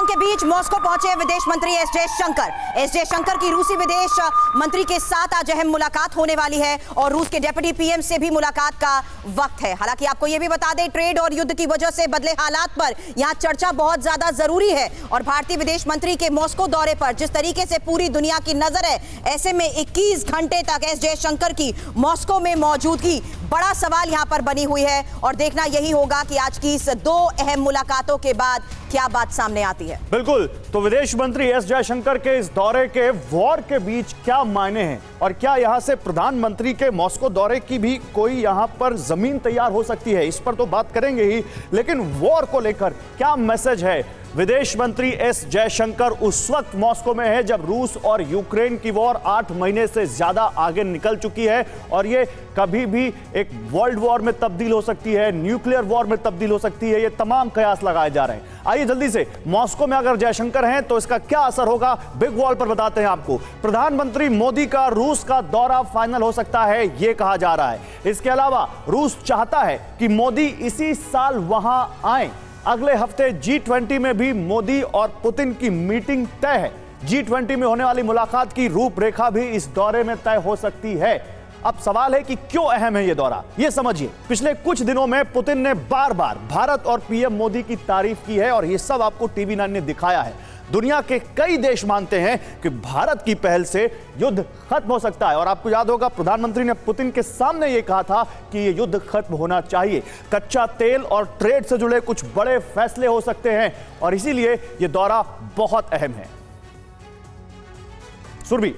जंग के बीच मॉस्को पहुंचे विदेश मंत्री एस जयशंकर। एस जयशंकर की रूसी विदेश मंत्री के साथ आज अहम मुलाकात होने वाली है और रूस के डेप्यूटी पीएम से भी मुलाकात का वक्त है। हालांकि आपको यह भी बता दें, ट्रेड और युद्ध की वजह से बदले हालात पर यहां चर्चा बहुत ज्यादा जरूरी है और भारतीय विदेश मंत्री के मॉस्को दौरे पर जिस तरीके से पूरी दुनिया की नजर है, ऐसे में 21 घंटे तक एस जयशंकर की मॉस्को में मौजूदगी बड़ा सवाल यहां पर बनी हुई है और देखना यही होगा कि आज की इस दो अहम मुलाकातों के बाद क्या बात सामने आती है। बिल्कुल, तो विदेश मंत्री एस जयशंकर के इस दौरे के वॉर के बीच क्या मायने हैं और क्या यहां से प्रधानमंत्री के मॉस्को दौरे की भी कोई यहां पर जमीन तैयार हो सकती है, इस पर तो बात करेंगे ही, लेकिन वॉर को लेकर क्या मैसेज है। विदेश मंत्री एस जयशंकर उस वक्त मॉस्को में है जब रूस और यूक्रेन की वॉर 8 महीने से ज्यादा आगे निकल चुकी है और ये कभी भी एक वर्ल्ड वॉर में तब्दील हो सकती है, न्यूक्लियर वॉर में तब्दील हो सकती है। ये तमाम कयास लगाए जा रहे हैं। आइए जल्दी से मॉस्को में अगर जयशंकर हैं तो इसका क्या असर होगा, बिग वॉल पर बताते हैं आपको। प्रधानमंत्री मोदी का रूस का दौरा फाइनल हो सकता है, यह कहा जा रहा है। इसके अलावा रूस चाहता है कि मोदी इसी साल वहां आए। अगले हफ्ते G20 में भी मोदी और पुतिन की मीटिंग तय है। G20 में होने वाली मुलाकात की रूपरेखा भी इस दौरे में तय हो सकती है। अब सवाल है कि क्यों अहम है यह दौरा, यह समझिए। पिछले कुछ दिनों में पुतिन ने बार बार भारत और पीएम मोदी की तारीफ की है और यह सब आपको TV9 ने दिखाया है। दुनिया के कई देश मानते हैं कि भारत की पहल से युद्ध खत्म हो सकता है और आपको याद होगा प्रधानमंत्री ने पुतिन के सामने यह कहा था कि यह युद्ध खत्म होना चाहिए। कच्चा तेल और ट्रेड से जुड़े कुछ बड़े फैसले हो सकते हैं और इसीलिए यह दौरा बहुत अहम है। सुरभि,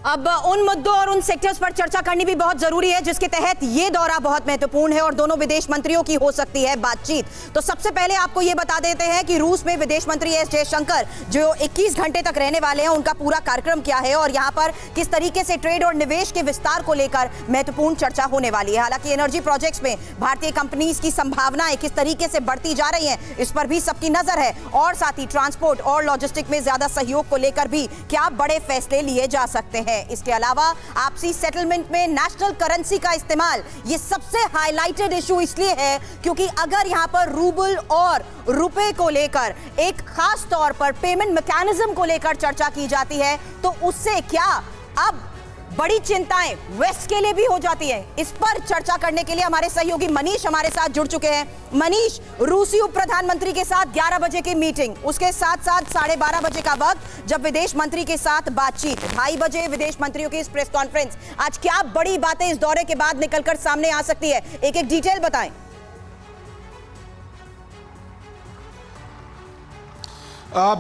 अब उन मुद्दों और उन सेक्टर्स पर चर्चा करनी भी बहुत जरूरी है जिसके तहत ये दौरा बहुत महत्वपूर्ण है और दोनों विदेश मंत्रियों की हो सकती है बातचीत। तो सबसे पहले आपको ये बता देते हैं कि रूस में विदेश मंत्री एस जयशंकर जो 21 घंटे तक रहने वाले हैं, उनका पूरा कार्यक्रम क्या है और यहाँ पर किस तरीके से ट्रेड और निवेश के विस्तार को लेकर महत्वपूर्ण चर्चा होने वाली है। हालांकि एनर्जी प्रोजेक्ट्स में भारतीय कंपनीज की संभावनाएं किस तरीके से बढ़ती जा रही है, इस पर भी सबकी नजर है और साथ ही ट्रांसपोर्ट और लॉजिस्टिक में ज्यादा सहयोग को लेकर भी क्या बड़े फैसले लिए जा सकते हैं। इसके अलावा आपसी सेटलमेंट में नेशनल करेंसी का इस्तेमाल, ये सबसे हाईलाइटेड इशू इसलिए है क्योंकि अगर यहां पर रूबल और रुपए को लेकर एक खास तौर पर पेमेंट मैकेनिज्म को लेकर चर्चा की जाती है तो उससे क्या अब बड़ी चिंताएं वेस्ट के लिए भी हो जाती है। इस पर चर्चा करने के लिए हमारे सहयोगी मनीष हमारे साथ जुड़ चुके हैं। मनीष, रूसी उप प्रधानमंत्री के साथ 11 बजे की मीटिंग, उसके साथ साथ 12:30 बजे का वक्त जब विदेश मंत्री के साथ बातचीत, 2:30 बजे विदेश मंत्रियों की इस प्रेस कॉन्फ्रेंस। आज क्या बड़ी बातें इस दौरे के बाद निकलकर सामने आ सकती है, एक एक डिटेल बताएं।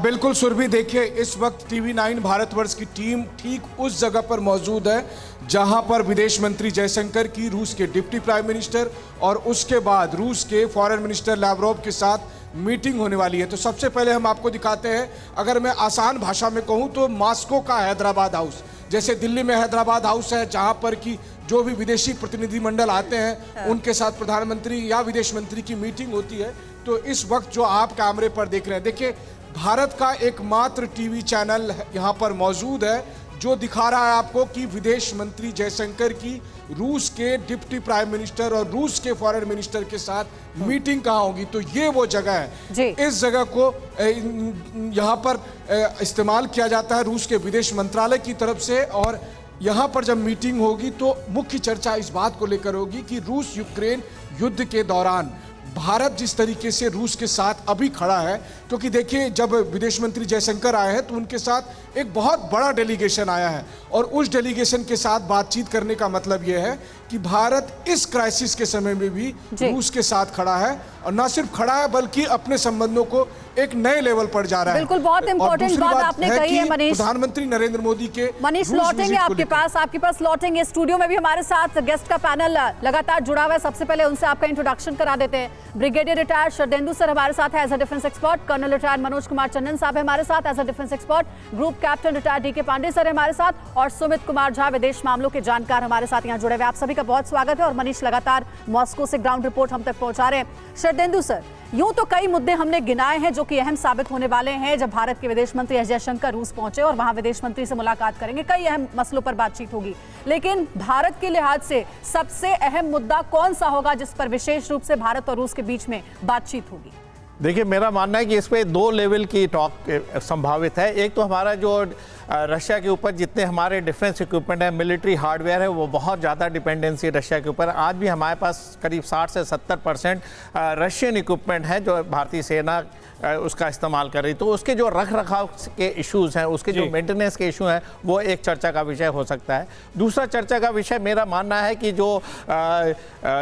बिल्कुल सुरभि, देखिए इस वक्त TV9 भारतवर्ष की टीम ठीक उस जगह पर मौजूद है जहां पर विदेश मंत्री जयशंकर की रूस के डिप्टी प्राइम मिनिस्टर और उसके बाद रूस के फॉरेन मिनिस्टर लावरोव के साथ मीटिंग होने वाली है। तो सबसे पहले हम आपको दिखाते हैं, अगर मैं आसान भाषा में कहूं तो मॉस्को का हैदराबाद हाउस, जैसे दिल्ली में हैदराबाद हाउस है जहां पर कि जो भी विदेशी प्रतिनिधिमंडल आते हैं उनके साथ प्रधानमंत्री या विदेश मंत्री की मीटिंग होती है। तो इस वक्त जो आप कैमरे पर देख रहे हैं, देखिए भारत का एकमात्र टीवी चैनल यहाँ पर मौजूद है जो दिखा रहा है आपको कि विदेश मंत्री जयशंकर की रूस के डिप्टी प्राइम मिनिस्टर और रूस के फॉरेन मिनिस्टर के साथ मीटिंग कहाँ होगी। तो ये वो जगह है, इस जगह को यहाँ पर इस्तेमाल किया जाता है रूस के विदेश मंत्रालय की तरफ से और यहाँ पर जब मीटिंग होगी तो मुख्य चर्चा इस बात को लेकर होगी कि रूस यूक्रेन युद्ध के दौरान भारत जिस तरीके से रूस के साथ अभी खड़ा है, क्योंकि देखिए जब विदेश मंत्री जयशंकर आए हैं तो उनके साथ एक बहुत बड़ा डेलीगेशन आया है और उस डेलीगेशन के साथ बातचीत करने का मतलब यह है कि भारत इस क्राइसिस के समय में भी रूस के साथ खड़ा है और न सिर्फ खड़ा है बल्कि अपने संबंधों को एक नए लेवल पर जा रहा है। बिल्कुल, बहुत इंपॉर्टेंट बात आपने कही है मनीष। प्रधानमंत्री नरेंद्र मोदी के मनीष लौटेंगे आपके पास लौटेंगे। स्टूडियो में भी हमारे साथ गेस्ट का पैनल लगातार जुड़ा हुआ है। सबसे पहले उनसे आपका इंट्रोडक्शन करा देते हैं। ब्रिगेडियर रिटायर्ड शरदेंदु सर हमारे साथ है as a defence expert. Colonel retired Manoj Kumar Chandan साहब हमारे साथ as a defence expert. Group captain retired DK Pandey sir हमारे साथ और सुमित कुमार झा विदेश मामलों के जानकार हमारे साथ यहाँ जुड़े हुए। आप सभी का बहुत स्वागत है और मनीष लगातार मॉस्को से ग्राउंड रिपोर्ट हम तक पहुंचा रहे हैं। शरदेंदु सर, यूं तो कई मुद्दे हमने गिनाए हैं जो कि अहम साबित होने वाले हैं जब भारत के विदेश मंत्री एस जयशंकर रूस पहुंचे और वहां विदेश मंत्री से मुलाकात करेंगे। कई अहम मसलों पर बातचीत होगी, लेकिन भारत के लिहाज से सबसे अहम मुद्दा कौन सा होगा जिस पर विशेष रूप से भारत और रूस के बीच में बातचीत होगी? देखिए, मेरा मानना है कि इस पे 2 लेवल की टॉक संभावित है। एक तो हमारा जो रशिया के ऊपर जितने हमारे डिफेंस इक्विपमेंट है, मिलिट्री हार्डवेयर है, वो बहुत ज़्यादा डिपेंडेंसी रशिया के ऊपर। आज भी हमारे पास करीब 60 से 70% रशियन इक्विपमेंट है जो भारतीय सेना उसका इस्तेमाल कर रही। तो उसके जो रख रखाव के इश्यूज़ हैं, उसके जो मेंटेनेंस के इशू हैं, वो एक चर्चा का विषय हो सकता है। दूसरा चर्चा का विषय मेरा मानना है कि जो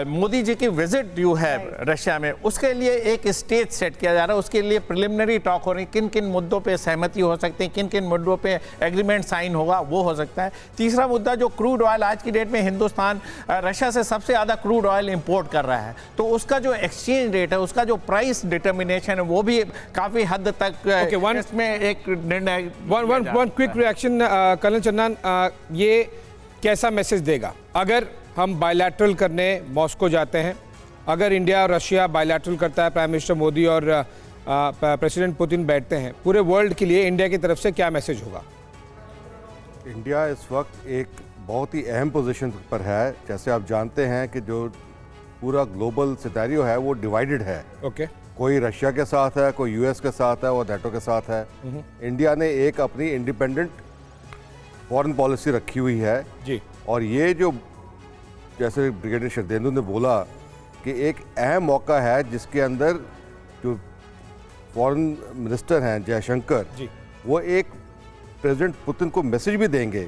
मोदी जी की विजिट ड्यू है रशिया में, उसके लिए एक स्टेज सेट किया जा रहा है। उसके लिए प्रिलिमिनरी टॉक हो रही है, किन किन मुद्दों पे सहमति हो सकती है, किन किन मुद्दों पे एग्रीमेंट साइन होगा, वो हो सकता है। तीसरा मुद्दा, जो क्रूड ऑयल, आज की डेट में हिंदुस्तान रशिया से सबसे ज़्यादा क्रूड ऑयल इंपोर्ट कर रहा है, तो उसका जो एक्सचेंज रेट है, उसका जो प्राइस डिटर्मिनेशन है, वो भी काफ़ी हद तक इसमें एक निर्णय। वन क्विक रिएक्शन कर्नल चन्नान, ये कैसा मैसेज देगा अगर हम बायलैटरल करने मॉस्को जाते हैं? अगर इंडिया और रशिया बायलैटरल करता है, प्राइम मिनिस्टर मोदी और प्रेसिडेंट पुतिन बैठते हैं, पूरे वर्ल्ड के लिए इंडिया की तरफ से क्या मैसेज होगा? इंडिया इस वक्त एक बहुत ही अहम पोजीशन पर है। जैसे आप जानते हैं कि जो पूरा ग्लोबल सिनेरियो है वो डिवाइडेड है। ओके। कोई रशिया के साथ है, कोई यूएस के साथ है और नेटो के साथ है। इंडिया ने एक अपनी इंडिपेंडेंट फॉरेन पॉलिसी रखी हुई है जी। और ये जो जैसे ब्रिगेडियर शरदेंदु ने बोला कि एक अहम मौका है जिसके अंदर जो फॉरेन मिनिस्टर हैं जयशंकर जी, वो एक प्रेसिडेंट पुतिन को मैसेज भी देंगे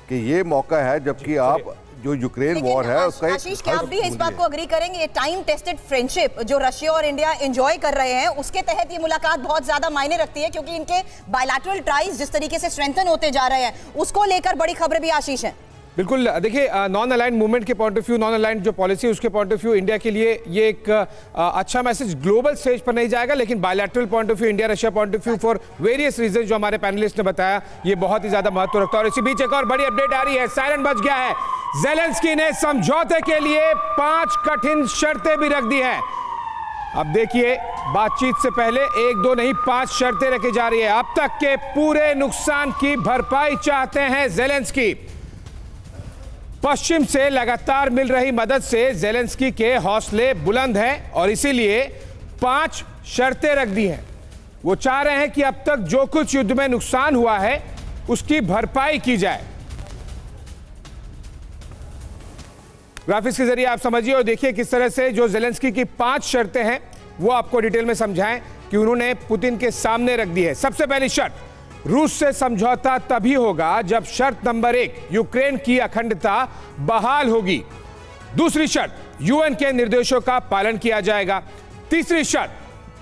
कि ये मौका है जबकि आप जो यूक्रेन वॉर है उसका आशीष, क्या आप भी इस बात को अग्री करेंगे, ये टाइम टेस्टेड फ्रेंडशिप जो रशिया और इंडिया एंजॉय कर रहे हैं, उसके तहत ये मुलाकात बहुत ज्यादा मायने रखती है, क्योंकि इनके बायलैटरल टाइज जिस तरीके से स्ट्रेंथन होते जा रहे हैं, उसको लेकर बड़ी खबरें भी आशीष हैं। बिल्कुल। देखिए, नॉन अलाइंड मूवमेंट के point of view, non aligned जो पॉलिसी है उसके पॉइंट ऑफ व्यू, इंडिया के लिए ये एक अच्छा मैसेज ग्लोबल स्टेज पर नहीं जाएगा, लेकिन bilateral point of view, India Russia point of view, for various reason जो हमारे पैनलिस्ट ने बताया, ये बहुत ही ज्यादा महत्व रखता है। और इसी बीच एक और बड़ी अपडेट आ रही है, सायरन बज गया है। ज़ेलेंस्की ने समझौते के लिए 5 कठिन शर्तें भी रख दी हैं। अब देखिए, बातचीत से पहले 1-2 नहीं 5 शर्तें रखी जा रही है। अब तक के पूरे नुकसान की भरपाई चाहते हैं ज़ेलेंस्की। पश्चिम से लगातार मिल रही मदद से ज़ेलेंस्की के हौसले बुलंद हैं और इसीलिए 5 शर्तें रख दी हैं। वो चाह रहे हैं कि अब तक जो कुछ युद्ध में नुकसान हुआ है उसकी भरपाई की जाए। ग्राफिक्स के जरिए आप समझिए और देखिए किस तरह से जो ज़ेलेंस्की की 5 शर्तें हैं वो आपको डिटेल में समझाएं कि उन्होंने पुतिन के सामने रख दी है। सबसे पहली शर्त, रूस से समझौता तभी होगा जब शर्त नंबर 1, यूक्रेन की अखंडता बहाल होगी। दूसरी शर्त, यूएन के निर्देशों का पालन किया जाएगा। तीसरी शर्त,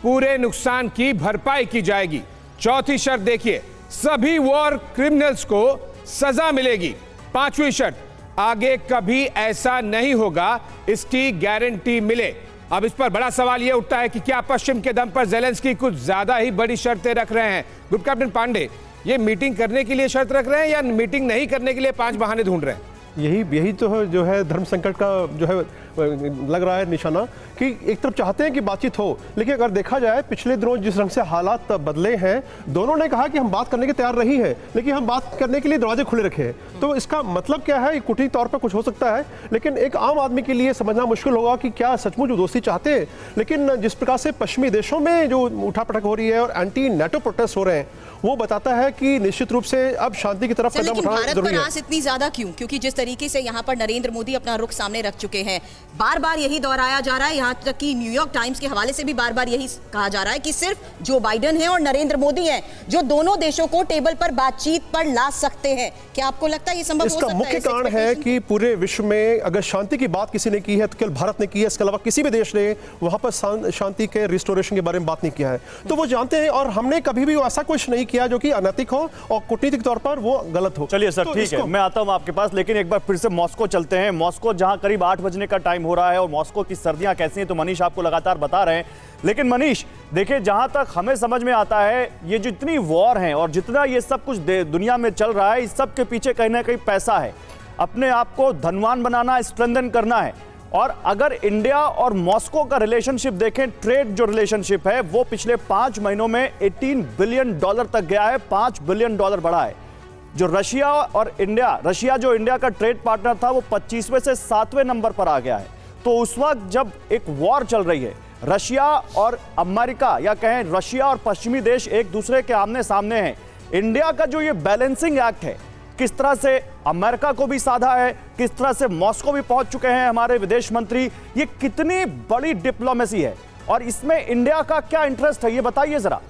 पूरे नुकसान की भरपाई की जाएगी। चौथी शर्त देखिए, सभी वॉर क्रिमिनल्स को सजा मिलेगी। पांचवी शर्त, आगे कभी ऐसा नहीं होगा, इसकी गारंटी मिले। अब इस पर बड़ा सवाल यह उठता है कि क्या पश्चिम के दम पर ज़ेलेंस्की कुछ ज्यादा ही बड़ी शर्तें रख रहे हैं? ग्रुप कैप्टन पांडे, ये मीटिंग करने के लिए शर्त रख रहे हैं या मीटिंग नहीं करने के लिए 5 बहाने ढूंढ रहे हैं? यही तो है जो है धर्म संकट का जो है लग रहा है निशाना, कि एक तरफ चाहते हैं कि बातचीत हो, लेकिन अगर देखा जाए पिछले दिनों जिस रंग से हालात बदले हैं, दोनों ने कहा कि हम बात करने के तैयार नहीं है, लेकिन हम बात करने के लिए दरवाजे खुले रखे हैं। तो इसका मतलब क्या है? कूटनीतिक तौर पर कुछ हो सकता है, लेकिन एक आम आदमी के लिए समझना मुश्किल होगा कि क्या सचमुच दोस्ती चाहते हैं। लेकिन जिस प्रकार से पश्चिमी देशों में जो उठापटक हो रही है और एंटी नेटो प्रोटेस्ट हो रहे हैं, वो बताता है कि निश्चित रूप से अब शांति की तरफ कदम उठाना जरूरी है। भारत पर आस इतनी ज्यादा क्यों? क्योंकि जिस तरीके से यहाँ पर नरेंद्र मोदी अपना रुख सामने रख चुके हैं, बार बार यही दोहराया जा रहा है, यहाँ तक कि न्यूयॉर्क टाइम्स के हवाले से भी बार बार यही कहा जा रहा है कि सिर्फ जो बाइडेन है और नरेंद्र मोदी हैं जो दोनों देशों को टेबल पर बातचीत पर ला सकते हैं। क्या आपको लगता है ये संभव हो सकता है? इसका मुख्य कारण है कि पूरे विश्व में अगर शांति की बात किसी ने की है तो केवल भारत ने की है, इसके अलावा किसी भी देश ने वहां पर शांति के रिस्टोरेशन के बारे में बात नहीं किया है। तो वो जानते हैं और हमने कभी भी ऐसा कुछ नहीं किया जो कि अनैतिक हो और कूटनीतिक तौर पर वो गलत हो। चलिए सर, ठीक है, मैं आता हूं आपके पास, लेकिन एक बार फिर से मॉस्को चलते हैं। मॉस्को जहां करीब 8 बजने का टाइम हो रहा है और मॉस्को की सर्दियां कैसी हैं तो मनीष आपको लगातार बता रहे हैं। लेकिन मनीष देखिए, जहां तक हमें समझ में आता है, ये जितनी वॉर हैं और जितना ये सब कुछ दुनिया में चल रहा है, इस सब के पीछे कहीं ना कहीं पैसा है, अपने आप को धनवान बनाना, स्ट्रेंथन करना है। और अगर इंडिया और मॉस्को का रिलेशनशिप देखें, ट्रेड जो रिलेशनशिप है वो पिछले 5 महीनों में $18 बिलियन तक गया है, $5 बिलियन बढ़ा है। जो रशिया और इंडिया, रशिया जो इंडिया का ट्रेड पार्टनर था वो 25वें से 7वें नंबर पर आ गया है। तो उस वक्त जब एक वॉर चल रही है, रशिया और अमेरिका या कहें रशिया और पश्चिमी देश एक दूसरे के आमने सामने हैं। इंडिया का जो ये बैलेंसिंग एक्ट है, किस तरह से अमेरिका को भी साधा है, किस तरह से मॉस्को भी पहुंच चुके हैं हमारे विदेश मंत्री, ये कितनी बड़ी डिप्लोमेसी है और इसमें इंडिया का क्या इंटरेस्ट है, ये बताइए जरा।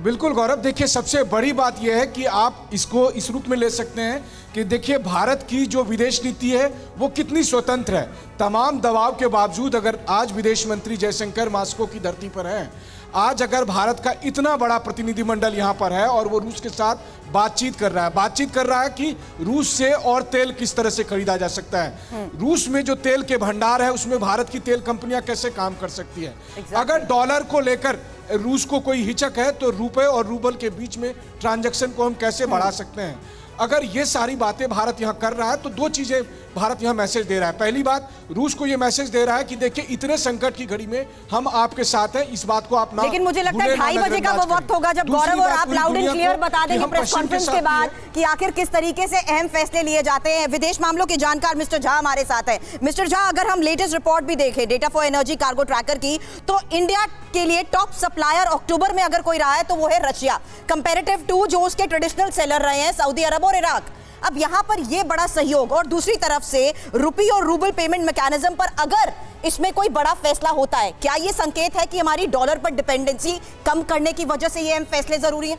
बिल्कुल गौरव, देखिए सबसे बड़ी बात यह है कि आप इसको इस रूप में ले सकते हैं कि देखिए भारत की जो विदेश नीति है वो कितनी स्वतंत्र है। तमाम दबाव के बावजूद अगर आज विदेश मंत्री जयशंकर मॉस्को की धरती पर हैं, आज अगर भारत का इतना बड़ा प्रतिनिधिमंडल यहाँ पर है और वो रूस के साथ बातचीत कर रहा है कि रूस से और तेल किस तरह से खरीदा जा सकता है, रूस में जो तेल के भंडार है उसमें भारत की तेल कंपनियां कैसे काम कर सकती है। अगर डॉलर को लेकर रूस को कोई हिचक है तो रुपए और रूबल के बीच में ट्रांजैक्शन को हम कैसे बढ़ा सकते हैं। अगर ये सारी बातें भारत यहाँ कर रहा है तो दो चीजें भारत यहाँ मैसेज दे रहा है। पहली बात, रूस को ये मैसेज दे रहा है कि देखिए इतने संकट की घड़ी में हम आपके साथ हैं, इस बात को आप ना, लेकिन मुझे लगता है 2:30 बजे का वो वक्त होगा जब गौरव और आप लाउड एंड क्लियर बता देंगे प्रेस कॉन्फ्रेंस के बाद कि आखिर किस तरीके से अहम फैसले लिए जाते हैं। विदेश मामलों के जानकार मिस्टर झा हमारे साथ है। मिस्टर झा, अगर हम लेटेस्ट रिपोर्ट भी देखें data for energy cargo tracker की, तो इंडिया के लिए टॉप सप्लायर अक्टूबर में अगर कोई रहा है तो वो है रशिया, कंपैरेटिव टू जो उसके ट्रेडिशनल सेलर रहे हैं सऊदी अरब और इराक। अब यहां पर यह बड़ा सहयोग और दूसरी तरफ से रुपी और रूबल पेमेंट मैकेनिज्म पर अगर इसमें कोई बड़ा फैसला होता है, क्या यह संकेत है कि हमारी डॉलर पर डिपेंडेंसी कम करने की वजह से ये अहम फैसले जरूरी हैं?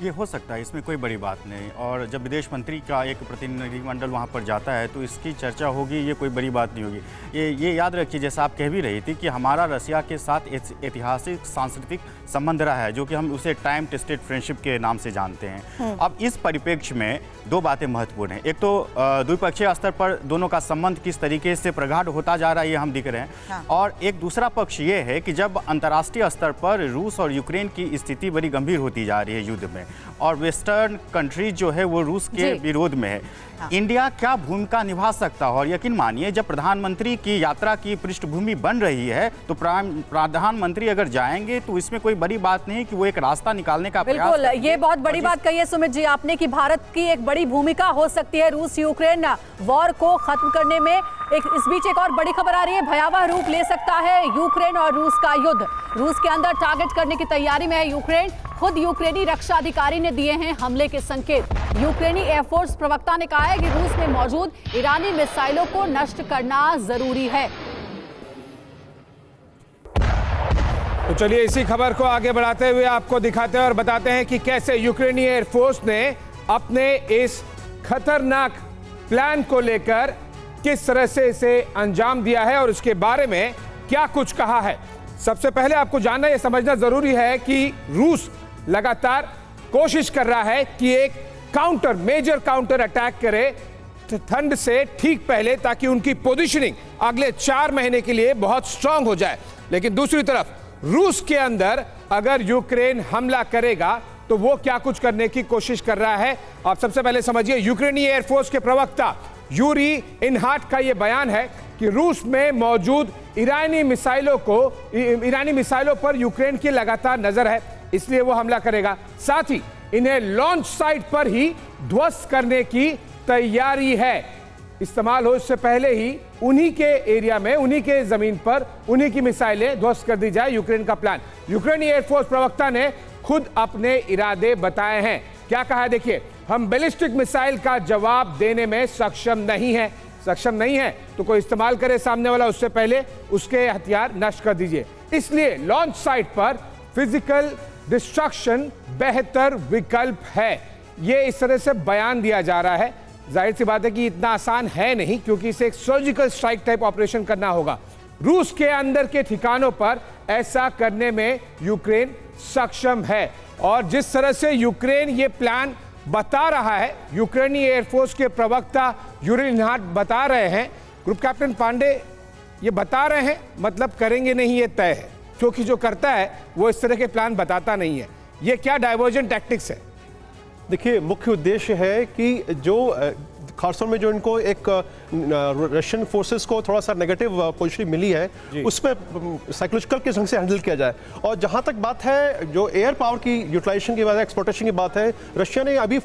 ये हो सकता है, इसमें कोई बड़ी बात नहीं। और जब विदेश मंत्री का एक प्रतिनिधिमंडल वहाँ पर जाता है तो इसकी चर्चा होगी, ये कोई बड़ी बात नहीं होगी। ये याद रखिए, जैसा आप कह भी रही थी कि हमारा रशिया के साथ ऐतिहासिक सांस्कृतिक संबंध रहा है, जो कि हम उसे टाइम टेस्टेड फ्रेंडशिप के नाम से जानते हैं। अब इस परिप्रेक्ष्य में दो बातें महत्वपूर्ण हैं। एक तो द्विपक्षीय स्तर पर दोनों का संबंध किस तरीके से प्रगाढ़ होता जा रहा है, ये हम दिख रहे हैं। और एक दूसरा पक्ष ये है कि जब अंतर्राष्ट्रीय स्तर पर रूस और यूक्रेन की स्थिति बड़ी गंभीर होती जा रही है युद्ध में, और वेस्टर्न कंट्रीज जो है वो रूस के विरोध में है, इंडिया क्या भूमिका निभा सकता है। और यकीन मानिए, जब प्रधानमंत्री की यात्रा की पृष्ठभूमि बन रही है तो प्रधानमंत्री अगर जाएंगे तो इसमें कोई बड़ी बात नहीं कि वो एक रास्ता निकालने का प्रयास। बिल्कुल, ये बहुत बड़ी बात कही है सुमित जी आपने कि भारत की एक बड़ी भूमिका हो सकती है रूस यूक्रेन वॉर को खत्म करने में। इस बीच एक और बड़ी खबर आ रही है, भयावह रूप ले सकता है यूक्रेन और रूस का युद्ध। रूस के अंदर टारगेट करने की तैयारी में है यूक्रेन। खुद यूक्रेनी रक्षा अधिकारी ने दिए हैं हमले के संकेत। यूक्रेनी एयरफोर्स प्रवक्ता ने कहा है कि रूस में मौजूद ईरानी मिसाइलों को नष्ट करना जरूरी है। तो चलिए इसी खबर को आगे बढ़ाते हुए आपको दिखाते हैं और बताते हैं कि कैसे यूक्रेनी एयरफोर्स ने अपने इस खतरनाक प्लान को लेकर किस तरह से इसे अंजाम दिया है और इसके बारे में क्या कुछ कहा है। सबसे पहले आपको जानना यह समझना जरूरी है कि रूस लगातार कोशिश कर रहा है कि एक मेजर काउंटर अटैक करे ठंड से ठीक पहले, ताकि उनकी पोजीशनिंग अगले 4 महीने के लिए बहुत स्ट्रांग हो जाए। लेकिन दूसरी तरफ रूस के अंदर अगर यूक्रेन हमला करेगा तो वो क्या कुछ करने की कोशिश कर रहा है, आप सबसे पहले समझिए। यूक्रेनी एयरफोर्स के प्रवक्ता यूरी इनहाट का यह बयान है कि रूस में मौजूद ईरानी मिसाइलों पर यूक्रेन की लगातार नजर है, इसलिए वो हमला करेगा। साथ ही इन्हें लॉन्च साइट पर ही ध्वस्त करने की तैयारी है। इस्तेमाल हो इससे पहले ही उन्हीं के एरिया में, उन्हीं के जमीन पर उन्हीं की मिसाइलें ध्वस्त कर दी जाए, यूक्रेन का प्लान। यूक्रेनी एयरफोर्स प्रवक्ता ने खुद अपने इरादे बताए हैं। क्या कहा है देखिए, हम बैलिस्टिक मिसाइल का जवाब देने में सक्षम नहीं है तो कोई इस्तेमाल करे सामने वाला, उससे पहले उसके हथियार नष्ट कर दीजिए। इसलिए लॉन्च साइट पर फिजिकल डिस्ट्रक्शन बेहतर विकल्प है। ये इस तरह से बयान दिया जा रहा है। जाहिर सी बात है कि इतना आसान है नहीं, क्योंकि इसे एक सर्जिकल स्ट्राइक टाइप ऑपरेशन करना होगा। रूस के अंदर के ठिकानों पर ऐसा करने में यूक्रेन सक्षम है। और जिस तरह से यूक्रेन ये प्लान बता रहा है, यूक्रेनी एयरफोर्स के प्रवक्ता यूरी इनहाट बता रहे हैं, ग्रुप कैप्टन पांडे ये बता रहे हैं, मतलब करेंगे नहीं ये तय है, क्योंकि जो करता है वो इस तरह के प्लान बताता नहीं है। ये क्या डाइवर्जन टैक्टिक्स है? देखिए, मुख्य उद्देश्य है कि जो खासतौर में जो इनको एक रशियन फोर्सेस को थोड़ा सा नेगेटिव पोजीशन मिली है, उसमें साइकोलॉजिकल के ढंग से हैंडल किया जाए। और जहां तक बात है जो एयर पावर की यूटिलाइजेशन की बात है, एक्सपोर्टेशन की बात है, रशिया ने अभी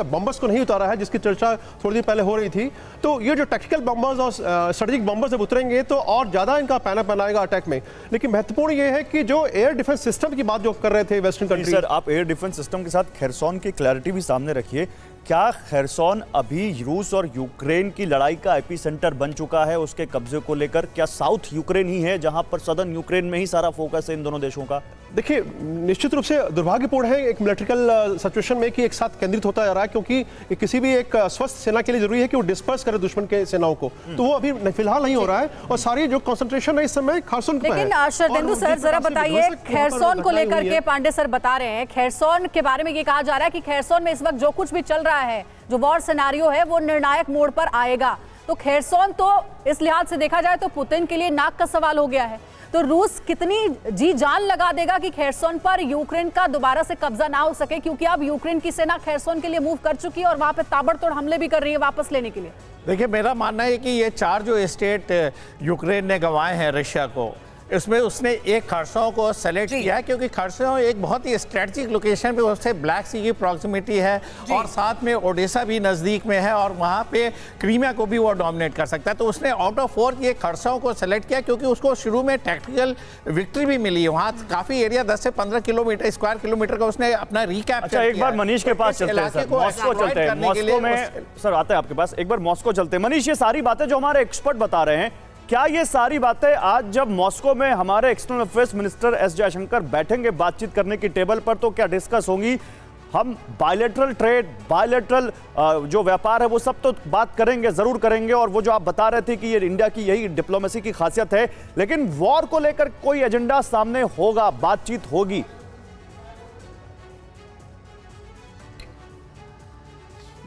बम्बर्स को नहीं उतारा है, जिसकी चर्चा थोड़ी देर पहले हो रही थी। तो ये जो टैक्टिकल बम्बर्स और स्ट्रेटेजिक बम्बर्स जब उतरेंगे तो और ज्यादा इनका पैना बनाएगा अटैक में। लेकिन महत्वपूर्ण ये है कि जो एयर डिफेंस सिस्टम की बात जो कर रहे थे वेस्टर्न कंट्री, सर आप एयर डिफेंस सिस्टम के साथ खैरसोन की क्लैरिटी भी सामने रखिए। क्या खैरसोन अभी रूस और यूक्रेन की लड़ाई का एपिसेंटर बन चुका है उसके कब्जे को लेकर? क्या साउथ यूक्रेन ही है जहां पर सदर्न यूक्रेन में ही सारा फोकस है इन दोनों देशों का? देखिए, निश्चित रूप से दुर्भाग्यपूर्ण है एक मिलिट्रिकल सिचुएशन में कि एक साथ केंद्रित होता जा रहा है, क्योंकि किसी भी एक स्वस्थ सेना के लिए जरूरी है कि वो डिस्पर्स करे दुश्मन के सेनाओं को। तो वो अभी फिलहाल नहीं हो रहा है और सारी जो कंसंट्रेशन है इस समय खैरसोन पर है। लेकिन शरदेंदु सर जरा बताइए, खैरसोन को लेकर के पांडे सर बता रहे हैं, खैरसोन के बारे में ये कहा जा रहा है कि खैरसोन में इस वक्त जो कुछ भी चल रहा है, जो वॉर सिनेरियो है, वो निर्णायक मोड़ पर आएगा। तो खैरसोन तो इस लिहाज से देखा जाए तो पुतिन के लिए नाक का सवाल हो गया है। तो रूस कितनी जी जान लगा देगा कि खैरसोन पर यूक्रेन का दोबारा से कब्जा ना हो सके, क्योंकि अब यूक्रेन की सेना खैरसोन के लिए मूव कर चुकी है और वहां पे ताबड़तोड़ हमले भी कर रही है वापस लेने के लिए। देखिए, मेरा मानना है कि ये 4 जो स्टेट यूक्रेन ने गंवाए हैं रशिया को, इसमें उसने एक खरसों को सेलेक्ट किया है, क्योंकि खरसों एक बहुत ही स्ट्रेटजिक लोकेशन पे, उससे ब्लैक सी की प्रॉक्सिमिटी है और साथ में ओडेसा भी नज़दीक में है और वहाँ पे क्रीमिया को भी वो डोमिनेट कर सकता है। तो उसने आउट ऑफ 4 ये खरसों को सेलेक्ट किया, क्योंकि उसको शुरू में टैक्टिकल विक्ट्री भी मिली है। वहाँ काफ़ी एरिया 10 से 15 किलोमीटर स्क्वायर किलोमीटर का उसने अपना रिकैप्चर। अच्छा, एक बार मनीष के पास चलते हैं सर, मॉस्को चलते हैं। मॉस्को में सर आते हैं आपके पास, एक बार मॉस्को चलते हैं। मनीष, ये सारी बातें जो हमारे एक्सपर्ट बता रहे हैं, क्या ये सारी बातें आज जब मॉस्को में हमारे external affairs minister S Jaishankar बैठेंगे बातचीत करने की टेबल पर, तो क्या डिस्कस होंगी? हम बायलैटरल ट्रेड, बायलैटरल जो व्यापार है वो सब तो बात करेंगे, जरूर करेंगे। और वो जो आप बता रहे थे कि ये इंडिया की यही डिप्लोमेसी की खासियत है, लेकिन वॉर को लेकर कोई एजेंडा सामने होगा, बातचीत होगी?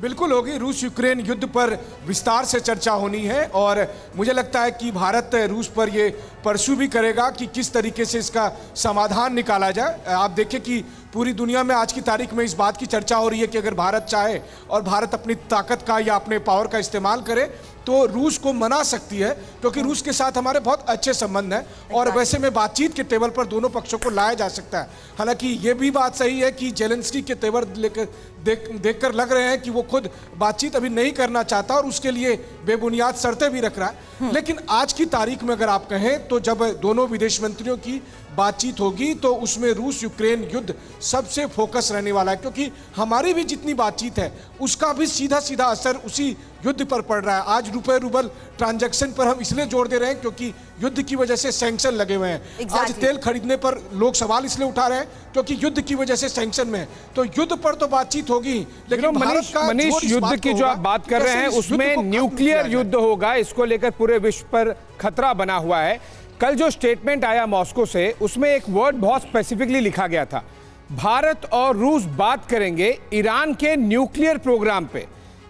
बिल्कुल होगी। रूस यूक्रेन युद्ध पर विस्तार से चर्चा होनी है और मुझे लगता है कि भारत रूस पर ये परसू भी करेगा कि किस तरीके से इसका समाधान निकाला जाए। आप देखें कि पूरी दुनिया में आज की तारीख में इस बात की चर्चा हो रही है कि अगर भारत चाहे और भारत अपनी ताकत का या अपने पावर का इस्तेमाल करे तो रूस को मना सकती है, क्योंकि रूस के साथ हमारे बहुत अच्छे संबंध हैं और वैसे में बातचीत के टेबल पर दोनों पक्षों को लाया जा सकता है। हालांकि ये भी बात सही है कि जेलेंस्की के तेवर लेकर देखकर लग रहे हैं कि वो खुद बातचीत अभी नहीं करना चाहता और उसके लिए बेबुनियाद शर्तें भी रख रहा है। लेकिन आज की तारीख में अगर आप कहें तो जब दोनों विदेश मंत्रियों की बातचीत होगी तो उसमें रूस यूक्रेन युद्ध सबसे फोकस रहने वाला है, क्योंकि हमारी भी जितनी बातचीत है उसका भी सीधा सीधा असर उसी युद्ध पर पड़ रहा है। आज रुपए रूबल ट्रांजैक्शन पर हम इसलिए जोर दे रहे हैं क्योंकि युद्ध की वजह से सैंक्शन लगे हुए हैं। आज तेल खरीदने पर लोग सवाल इसलिए उठा रहे हैं क्योंकि युद्ध की वजह से सैंक्शन में है। तो युद्ध पर तो बातचीत होगी, लेकिन मनीष युद्ध की जो आप बात कर रहे हैं उसमें न्यूक्लियर युद्ध होगा, इसको लेकर पूरे विश्व पर खतरा बना हुआ है। कल जो स्टेटमेंट आया मॉस्को से, उसमें एक वर्ड बहुत स्पेसिफिकली लिखा गया था, भारत और रूस बात करेंगे ईरान के न्यूक्लियर प्रोग्राम पे।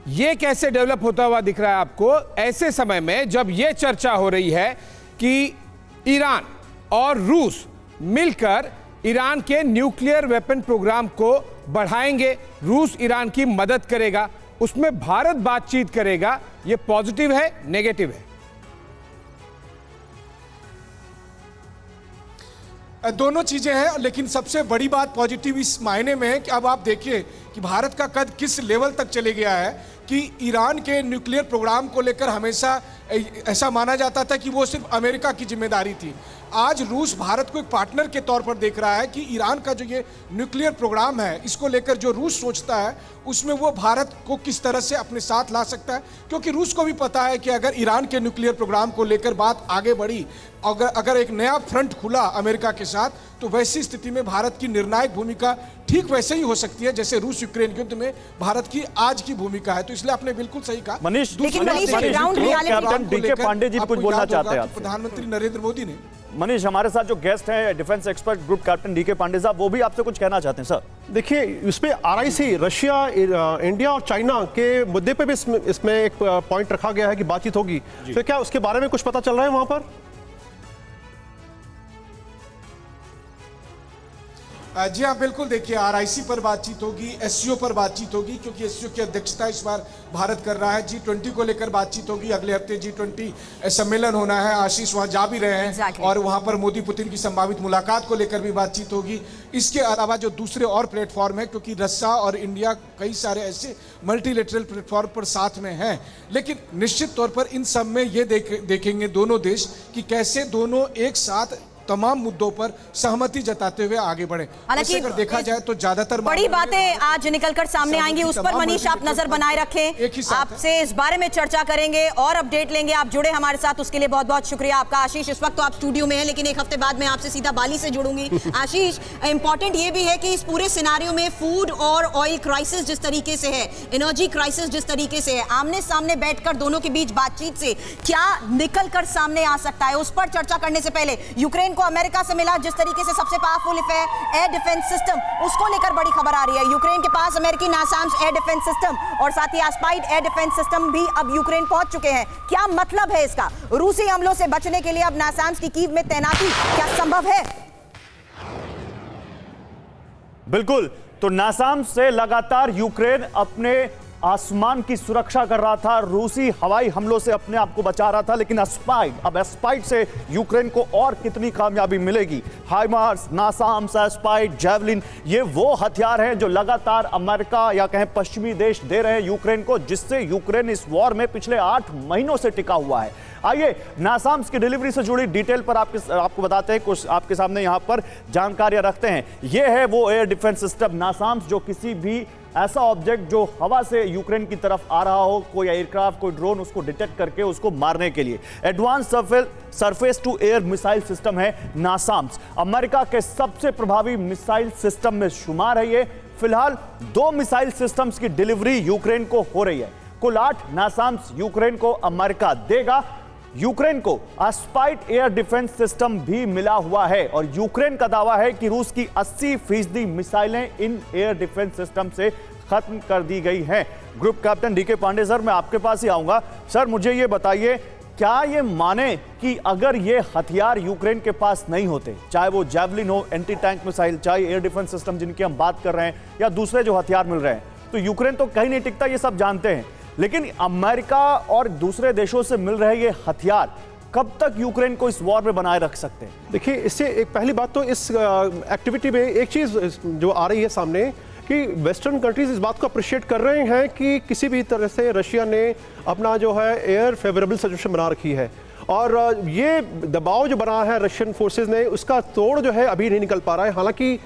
ये कैसे डेवलप होता हुआ दिख रहा है आपको ऐसे समय में जब ये चर्चा हो रही है कि ईरान और रूस मिलकर ईरान के न्यूक्लियर वेपन प्रोग्राम को बढ़ाएंगे, रूस ईरान की मदद करेगा, उसमें भारत बातचीत करेगा। ये पॉजिटिव है, नेगेटिव है? दोनों चीजें हैं, लेकिन सबसे बड़ी बात पॉजिटिव इस मायने में है कि अब आप देखिए कि भारत का कद किस लेवल तक चले गया है कि ईरान के न्यूक्लियर प्रोग्राम को लेकर हमेशा ऐसा माना जाता था कि वो सिर्फ अमेरिका की जिम्मेदारी थी। आज रूस भारत को एक पार्टनर के तौर पर देख रहा है कि ईरान का जो ये न्यूक्लियर प्रोग्राम है, इसको लेकर जो रूस सोचता है उसमें वो भारत को किस तरह से अपने साथ ला सकता है, क्योंकि रूस को भी पता है कि अगर ईरान के न्यूक्लियर प्रोग्राम को लेकर बात आगे बढ़ी, अगर एक नया फ्रंट खुला अमेरिका के साथ, तो वैसी स्थिति में भारत की निर्णायक भूमिका ठीक वैसे ही हो सकती है जैसे रूस यूक्रेन युद्ध में भारत की आज की भूमिका है। तो इसलिए आपने बिल्कुल सही कहा। मनीष, कैप्टन डीके पांडे जी कुछ बोलना चाहते हैं। प्रधानमंत्री नरेंद्र मोदी ने, मनीष हमारे साथ जो गेस्ट हैं defence expert group captain DK Pandey साहब, वो भी आपसे कुछ कहना चाहते हैं। सर देखिए, इसमें RIC रशिया, इंडिया और चाइना के मुद्दे पे भी इसमें एक पॉइंट रखा गया है कि बातचीत होगी। तो क्या उसके बारे में कुछ पता चल रहा है वहां पर? जी हाँ, बिल्कुल। देखिए, RIC पर बातचीत होगी, SCO पर बातचीत होगी, क्योंकि SCO की अध्यक्षता इस बार भारत कर रहा है। G20 को लेकर बातचीत होगी। अगले हफ्ते G20 सम्मेलन होना है, आशीष वहां जा भी रहे हैं। Exactly. और वहां पर मोदी पुतिन की संभावित मुलाकात को लेकर भी बातचीत होगी। इसके अलावा जो दूसरे और प्लेटफॉर्म है, क्योंकि रशिया और इंडिया कई सारे ऐसे मल्टीलेटरल प्लेटफॉर्म पर साथ में हैं, लेकिन निश्चित तौर पर इन सब में ये देखेंगे दोनों देश कि कैसे दोनों एक साथ तमाम मुद्दों पर सहमति जताते हुए आगे बढ़े। हालांकि अगर देखा जाए तो ज्यादातर बड़ी बातें आज निकलकर सामने आएंगी, उस पर मनीष आप नजर बनाए रखें। आपसे इस बारे में चर्चा करेंगे और अपडेट लेंगे। आप जुड़े हमारे साथ, उसके लिए बहुत बहुत शुक्रिया आपका। आशीष, इस वक्त तो आप स्टूडियो में हैं, लेकिन एक हफ्ते बाद मैं आपसे सीधा बाली से जुड़ूंगी। आशीष, इंपॉर्टेंट ये भी है कि इस पूरे सिनारियो में फूड और ऑयल क्राइसिस जिस तरीके से है, एनर्जी क्राइसिस जिस तरीके से है, आमने सामने बैठकर दोनों के बीच बातचीत से क्या निकलकर सामने आ सकता है, उस पर चर्चा करने से पहले यूक्रेन को अमेरिका से मिला जिस तरीके से सबसे पावरफुल एयर डिफेंस सिस्टम, उसको लेकर बड़ी खबर आ रही है। यूक्रेन के पास अमेरिकी नासाम्स एयर डिफेंस सिस्टम और साथ ही एस्पाइड एयर डिफेंस सिस्टम भी अब यूक्रेन पहुंच चुके हैं। क्या मतलब है इसका? रूसी हमलों से बचने के लिए अब नासाम्स की कीव में तैनाती क्या संभव है? बिल्कुल, तो नासाम्स से लगातार यूक्रेन अपने आसमान की सुरक्षा कर रहा था, रूसी हवाई हमलों से अपने आप को बचा रहा था, लेकिन अब एस्पाइड से यूक्रेन को और कितनी कामयाबी मिलेगी? हाइमार्स, नासाम्स, एस्पाइड, जैवलिन, ये वो हथियार हैं जो लगातार अमेरिका या कहें पश्चिमी देश दे रहे हैं यूक्रेन को, जिससे यूक्रेन इस वॉर में पिछले 8 महीनों से टिका हुआ है। आइए नासाम्स की डिलीवरी से जुड़ी डिटेल पर आपको बताते हैं, कुछ आपके सामने यहां पर जानकारियां रखते हैं। यह है वो एयर डिफेंस सिस्टम नासाम्स, जो किसी भी ऐसा ऑब्जेक्ट जो हवा से यूक्रेन की तरफ आ रहा हो, कोई एयरक्राफ्ट, कोई ड्रोन, उसको डिटेक्ट करके उसको मारने के लिए advance surface to air missile system है नासाम्स। अमेरिका के सबसे प्रभावी मिसाइल सिस्टम में शुमार है ये। फिलहाल 2 मिसाइल सिस्टम्स की डिलीवरी यूक्रेन को हो रही है। कुल 8 नासाम्स यूक्रेन को अमेरिका देगा। यूक्रेन को एस्पाइड एयर डिफेंस सिस्टम भी मिला हुआ है और यूक्रेन का दावा है कि रूस की 80% मिसाइलें इन एयर डिफेंस सिस्टम से खत्म कर दी गई हैं। Group captain DK Pandey sir, मैं आपके पास ही आऊंगा। सर, मुझे ये बताइए, क्या ये माने कि अगर ये हथियार यूक्रेन के पास नहीं होते, चाहे वो जैवलिन हो, एंटी टैंक मिसाइल, चाहे एयर डिफेंस सिस्टम जिनकी हम बात कर रहे हैं, या दूसरे जो हथियार मिल रहे हैं, तो यूक्रेन तो कहीं नहीं टिकता, ये सब जानते हैं, लेकिन अमेरिका और दूसरे देशों से मिल रहे ये हथियार कब तक यूक्रेन को इस वॉर में बनाए रख सकते हैं? देखिए, इससे एक पहली बात तो इस एक्टिविटी में एक चीज़ जो आ रही है सामने कि वेस्टर्न कंट्रीज इस बात को अप्रिशिएट कर रहे हैं कि किसी भी तरह से रशिया ने अपना जो है एयर फेवरेबल सिचुएशन बना रखी है, और ये दबाव जो बना है रशियन फोर्सेस ने, उसका तोड़ जो है अभी नहीं निकल पा रहा है। हालांकि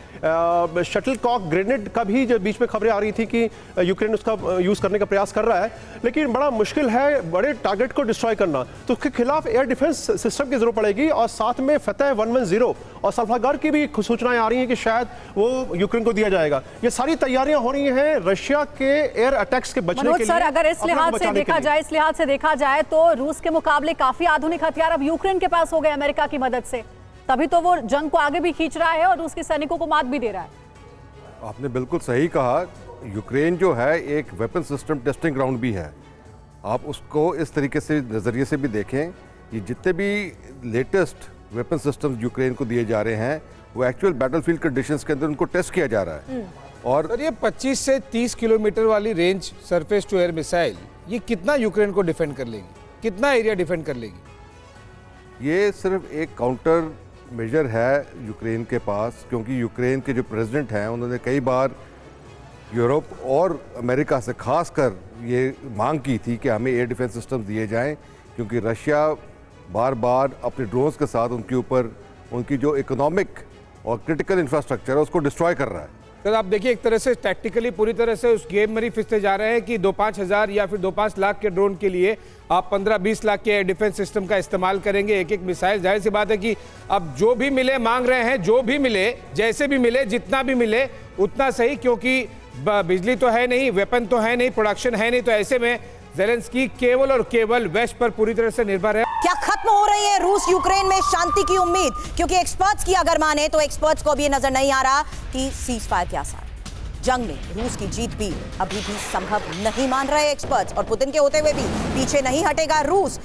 शटल कॉक ग्रेनेड का भी जो बीच में खबरें आ रही थी कि यूक्रेन उसका यूज़ करने का प्रयास कर रहा है, लेकिन बड़ा मुश्किल है बड़े टारगेट को डिस्ट्रॉय करना, तो उसके खिलाफ एयर डिफेंस सिस्टम की जरूरत पड़ेगी। और साथ में फतेह 110 और सल्फागार की भी सूचनाएं आ रही हैं कि शायद वो यूक्रेन को दिया जाएगा। ये सारी तैयारियां हो रही हैं रशिया के एयर अटैक्स के बचने के लिए। सर, अगर इस लिहाज से देखा जाए तो रूस के मुकाबले काफी आधुनिक हथियार अब यूक्रेन के पास हो गए अमेरिका की मदद से, तभी तो वो जंग को आगे भी खींच रहा है और रूस के सैनिकों को मात भी दे रहा है। आपने बिल्कुल सही कहा, यूक्रेन जो है एक वेपन सिस्टम टेस्टिंग ग्राउंड भी है। आप उसको इस तरीके से नज़रिए से भी देखें कि जितने भी लेटेस्ट वेपन सिस्टम्स यूक्रेन को दिए जा रहे हैं, वो एक्चुअल बैटलफील्ड कंडीशंस के अंदर उनको टेस्ट किया जा रहा है। और सर, ये 25 से 30 किलोमीटर वाली range surface to air missile, ये कितना यूक्रेन को डिफेंड कर लेगी, कितना एरिया डिफेंड कर लेगी? ये सिर्फ एक काउंटर मेजर है यूक्रेन के पास, क्योंकि यूक्रेन के जो प्रेसिडेंट हैं उन्होंने कई बार यूरोप और अमेरिका से खासकर ये मांग की थी कि हमें एयर डिफेंस सिस्टम दिए जाएं, क्योंकि रशिया बार बार अपने ड्रोन्स के साथ उनके ऊपर उनकी जो इकोनॉमिक और क्रिटिकल इंफ्रास्ट्रक्चर है उसको डिस्ट्रॉय कर रहा है। सर, आप देखिए, एक तरह से टैक्टिकली पूरी तरह से उस गेम में ही फिसते जा रहे हैं कि 2-5 हज़ार या फिर 2-5 लाख के ड्रोन के लिए आप 15-20 लाख के एयर डिफेंस सिस्टम का इस्तेमाल करेंगे, एक मिसाइल। जाहिर सी बात है कि अब जो भी मिले मांग रहे हैं, जो भी मिले, जैसे भी मिले, जितना भी मिले उतना सही, क्योंकि बिजली तो है नहीं, वेपन तो है नहीं, प्रोडक्शन है नहीं, तो ऐसे में ज़ेलेंस्की केवल और केवल वेस्ट पर पूरी तरह से निर्भर है। क्या खत्म हो रही है रूस यूक्रेन में शांति की उम्मीद? क्योंकि एक्सपर्ट्स की अगर माने तो एक्सपर्ट्स को भी नजर नहीं आ रहा कि सीज फायर के आसार, जंग में रूस की जीत भी अभी भी संभव नहीं मान रहे एक्सपर्ट्स, और पुतिन के होते हुए भी पीछे नहीं हटेगा रूस।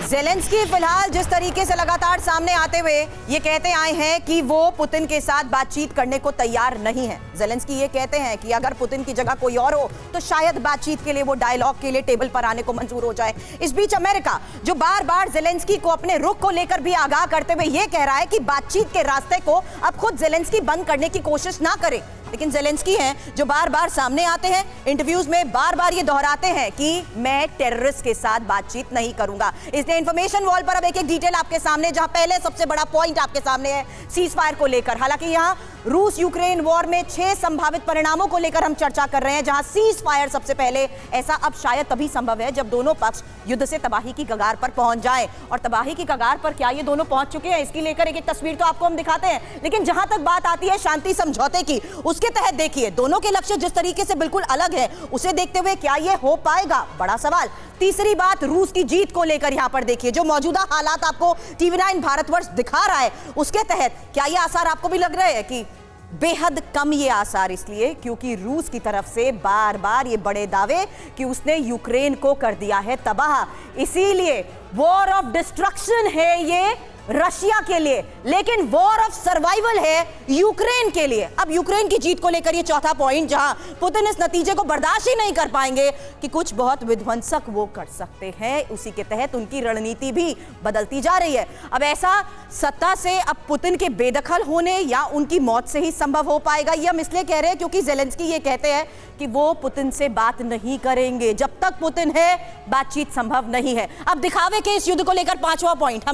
ज़ेलेंस्की फिलहाल जिस तरीके से लगातार सामने आते हुए ये कहते आए हैं कि वो पुतिन के साथ बातचीत करने को तैयार नहीं है। ज़ेलेंस्की ये कहते हैं कि अगर पुतिन की जगह कोई और हो तो शायद बातचीत के लिए, वो डायलॉग के लिए टेबल पर आने को मंजूर हो जाए। इस बीच अमेरिका जो बार बार ज़ेलेंस्की को अपने रुख को लेकर भी आगाह करते हुए ये कह रहा है कि बातचीत के रास्ते को अब खुद ज़ेलेंस्की बंद करने की कोशिश ना करे, लेकिन ज़ेलेंस्की हैं जो बार बार सामने आते हैं, इंटरव्यूज में बार बार ये दोहराते हैं कि मैं टेररिस्ट के साथ बातचीत नहीं करूंगा। इसलिए इंफॉर्मेशन वॉल पर अब एक एक डिटेल आपके सामने, जहां पहले सबसे बड़ा पॉइंट आपके सामने है सीज फायर को लेकर। हालांकि यहां रूस यूक्रेन वॉर में 6 संभावित परिणामों को लेकर हम चर्चा कर रहे हैं, जहां सीज फायर सबसे पहले। ऐसा अब शायद तभी संभव है जब दोनों पक्ष युद्ध से तबाही की कगार पर पहुंच जाएं। और तबाही की कगार पर क्या ये दोनों पहुंच चुके हैं, इसकी लेकर एक एक तस्वीर तो आपको हम दिखाते हैं। लेकिन जहां तक बात आती है शांति समझौते की, उसके तहत देखिए दोनों के लक्ष्य जिस तरीके से बिल्कुल अलग है, उसे देखते हुए क्या ये हो पाएगा, बड़ा सवाल। तीसरी बात रूस की जीत को लेकर यहां पर देखिए, जो मौजूदा हालात आपको TV9 भारतवर्ष दिखा रहा है, उसके तहत क्या ये आसार आपको भी लग रहे हैं कि बेहद कम ये आसार, इसलिए क्योंकि रूस की तरफ से बार बार ये बड़े दावे कि उसने यूक्रेन को कर दिया है तबाह। इसीलिए वॉर ऑफ डिस्ट्रक्शन है ये रशिया के लिए, लेकिन वॉर ऑफ सर्वाइवल है यूक्रेन के लिए। अब यूक्रेन की जीत को लेकर ये चौथा पॉइंट, जहां पुतिन इस नतीजे को बर्दाश्त ही नहीं कर पाएंगे कि कुछ बहुत विध्वंसक वो कर सकते हैं, उसी के तहत उनकी रणनीति भी बदलती जा रही है। अब ऐसा सत्ता से अब पुतिन के बेदखल होने या उनकी मौत से ही संभव हो पाएगा, ये हम इसलिए कह रहे हैं क्योंकि ज़ेलेंस्की ये कहते हैं कि वो पुतिन से बात नहीं करेंगे, जब तक पुतिन है बातचीत संभव नहीं है। अब दिखावे के इस युद्ध को लेकर 5वां पॉइंट,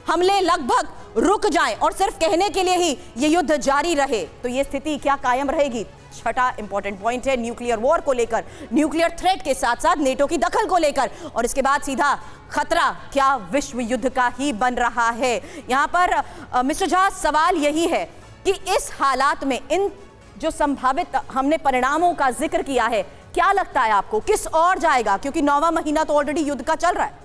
हमले लगभग रुक जाएं और सिर्फ कहने के लिए ही ये युद्ध जारी रहे तो ये स्थिति क्या कायम रहेगी। छठा इंपॉर्टेंट पॉइंट है न्यूक्लियर वॉर को लेकर, न्यूक्लियर थ्रेट के साथ साथ नेटो की दखल को लेकर, और इसके बाद सीधा खतरा क्या विश्व युद्ध का ही बन रहा है। यहां पर मिस्टर झा सवाल यही है कि इस हालात में इन जो संभावित हमने परिणामों का जिक्र किया है, क्या लगता है आपको किस ओर जाएगा, क्योंकि 9वां महीना तो ऑलरेडी युद्ध का चल रहा है।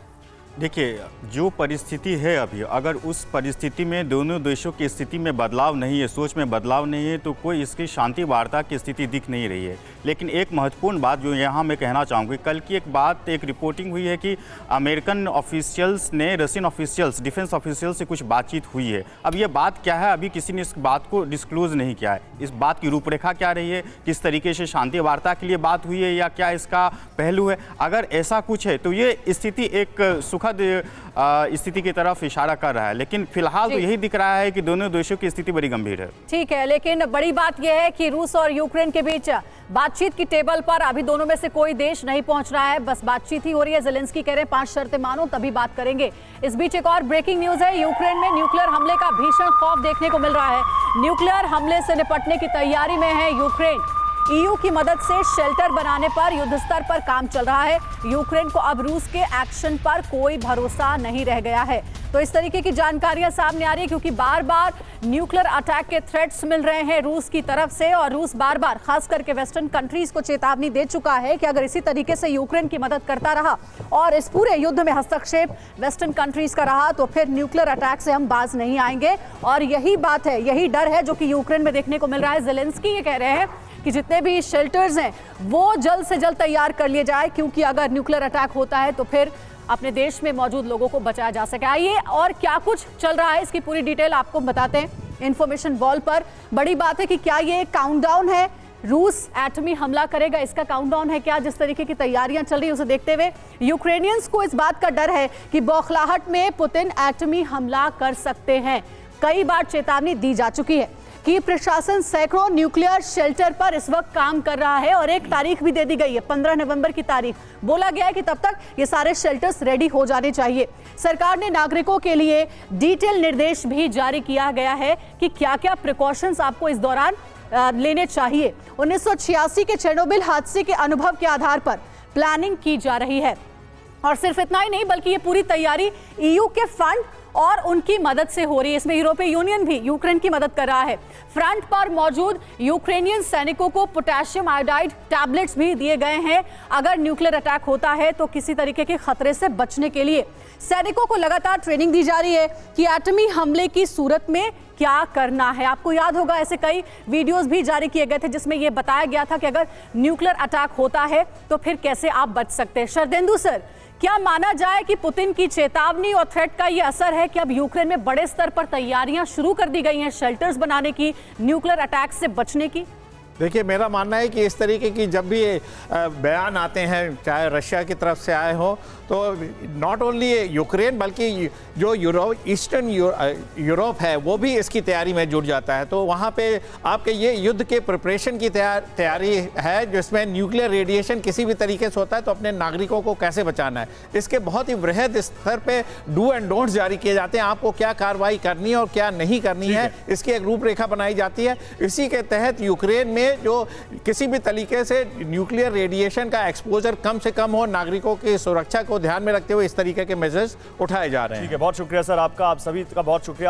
देखिए, जो परिस्थिति है अभी, अगर उस परिस्थिति में दोनों देशों की स्थिति में बदलाव नहीं है, सोच में बदलाव नहीं है, तो कोई इसकी शांति वार्ता की स्थिति दिख नहीं रही है। लेकिन एक महत्वपूर्ण बात जो यहाँ मैं कहना चाहूँगी, कल की एक बात, एक रिपोर्टिंग हुई है कि अमेरिकन ऑफिशियल्स ने रशियन ऑफिशियल्स, डिफेंस ऑफिशियल्स से कुछ बातचीत हुई है। अब ये बात क्या है, अभी किसी ने इस बात को डिस्क्लोज नहीं किया है। इस बात की रूपरेखा क्या रही है, किस तरीके से शांति वार्ता के लिए बात हुई है, या क्या इसका पहलू है। अगर ऐसा कुछ है तो ये स्थिति एक स्थिति की तरफ इशारा कर रहा है, लेकिन फिलहाल तो यही दिख रहा है कि दोनों देशों की स्थिति बड़ी गंभीर है। ठीक है, लेकिन बड़ी बात यह है कि रूस और यूक्रेन के बीच बातचीत की टेबल पर अभी दोनों में से कोई देश नहीं पहुंच रहा है, बस बातचीत ही हो रही है। ज़ेलेंस्की कह रहे हैं 5 शर्तें मानो तभी बात करेंगे। इस बीच एक और ब्रेकिंग न्यूज है, यूक्रेन में न्यूक्लियर हमले का भीषण खौफ देखने को मिल रहा है। न्यूक्लियर हमले से निपटने की तैयारी में है यूक्रेन। EU की मदद से शेल्टर बनाने पर युद्ध स्तर पर काम चल रहा है। यूक्रेन को अब रूस के एक्शन पर कोई भरोसा नहीं रह गया है। तो इस तरीके की जानकारियां सामने आ रही है क्योंकि बार बार न्यूक्लियर अटैक के थ्रेट्स मिल रहे हैं रूस की तरफ से, और रूस बार बार खास करके वेस्टर्न कंट्रीज को चेतावनी दे चुका है कि अगर इसी तरीके से यूक्रेन की मदद करता रहा और इस पूरे युद्ध में हस्तक्षेप वेस्टर्न कंट्रीज का रहा तो फिर न्यूक्लियर अटैक से हम बाज नहीं आएंगे। और यही बात है, यही डर है जो कि यूक्रेन में देखने को मिल रहा है। ज़ेलेंस्की ये कह रहे हैं कि जितने भी शेल्टर्स हैं वो जल्द से जल्द तैयार कर लिए जाए, क्योंकि अगर न्यूक्लियर अटैक होता है तो फिर अपने देश में मौजूद लोगों को बचाया जा सके। आइए और क्या कुछ चल रहा है इसकी पूरी डिटेल आपको बताते हैं इंफॉर्मेशन वॉल पर। बड़ी बात है कि क्या ये काउंटडाउन है, रूस एटमी हमला करेगा, इसका काउंटडाउन है क्या? जिस तरीके की तैयारियां चल रही है उसे देखते हुए यूक्रेनियंस को इस बात का डर है कि बौखलाहट में पुतिन एटमी हमला कर सकते हैं। कई बार चेतावनी दी जा चुकी है कि प्रशासन सैकड़ों न्यूक्लियर शेल्टर पर इस वक्त काम कर रहा है और एक तारीख भी दे दी गई है, 15 नवंबर की तारीख। बोला गया है कि तब तक ये सारे शेल्टर्स रेडी हो जाने चाहिए। सरकार ने नागरिकों के लिए डिटेल निर्देश भी जारी किया गया है कि क्या क्या प्रिकॉशंस आपको इस दौरान लेने चाहिए। 1986 के चेरनोबिल हादसे के अनुभव के आधार पर प्लानिंग की जा रही है। और सिर्फ इतना ही नहीं बल्कि ये पूरी तैयारी EU के फंड और उनकी मदद से हो रही है। इसमें यूरोपीय यूनियन भी यूक्रेन की मदद कर रहा है। फ्रंट पर मौजूद यूक्रेनियन सैनिकों को पोटेशियम आयोडाइड टैबलेट्स भी दिए गए हैं अगर न्यूक्लियर अटैक होता है तो किसी तरीके के खतरे से बचने के लिए। सैनिकों को लगातार ट्रेनिंग दी जा रही है कि एटमी हमले की सूरत में क्या करना है। आपको याद होगा ऐसे कई वीडियोस भी जारी किए गए थे जिसमें यह बताया गया था कि अगर न्यूक्लियर अटैक होता है तो फिर कैसे आप बच सकते हैं। शरदेंदु सर, क्या माना जाए कि पुतिन की चेतावनी और थ्रेट का ये असर है कि अब यूक्रेन में बड़े स्तर पर तैयारियां शुरू कर दी गई हैं शेल्टर्स बनाने की, न्यूक्लियर अटैक से बचने की? देखिए, मेरा मानना है कि इस तरीके की जब भी बयान आते हैं, चाहे रशिया की तरफ से आए हो, तो नॉट ओनली यूक्रेन बल्कि जो ईस्टर्न यूरोप है वो भी इसकी तैयारी में जुट जाता है। तो वहाँ पे आपके ये युद्ध के प्रिपरेशन की तैयारी है, जिसमें न्यूक्लियर रेडिएशन किसी भी तरीके से होता है तो अपने नागरिकों को कैसे बचाना है, इसके बहुत ही वृहद स्तर पे डू एंड डोंट्स जारी किए जाते हैं। आपको क्या कार्रवाई करनी है और क्या नहीं करनी है, इसकी एक रूपरेखा बनाई जाती है। इसी के तहत यूक्रेन में जो किसी भी तरीके से न्यूक्लियर रेडिएशन का एक्सपोजर कम से कम हो, नागरिकों की सुरक्षा को ध्यान में रखते हुए इस तरीके के मेजर्स उठाए जा रहे हैं। ठीक है, बहुत शुक्रिया सर आपका, आप सभी का बहुत शुक्रिया।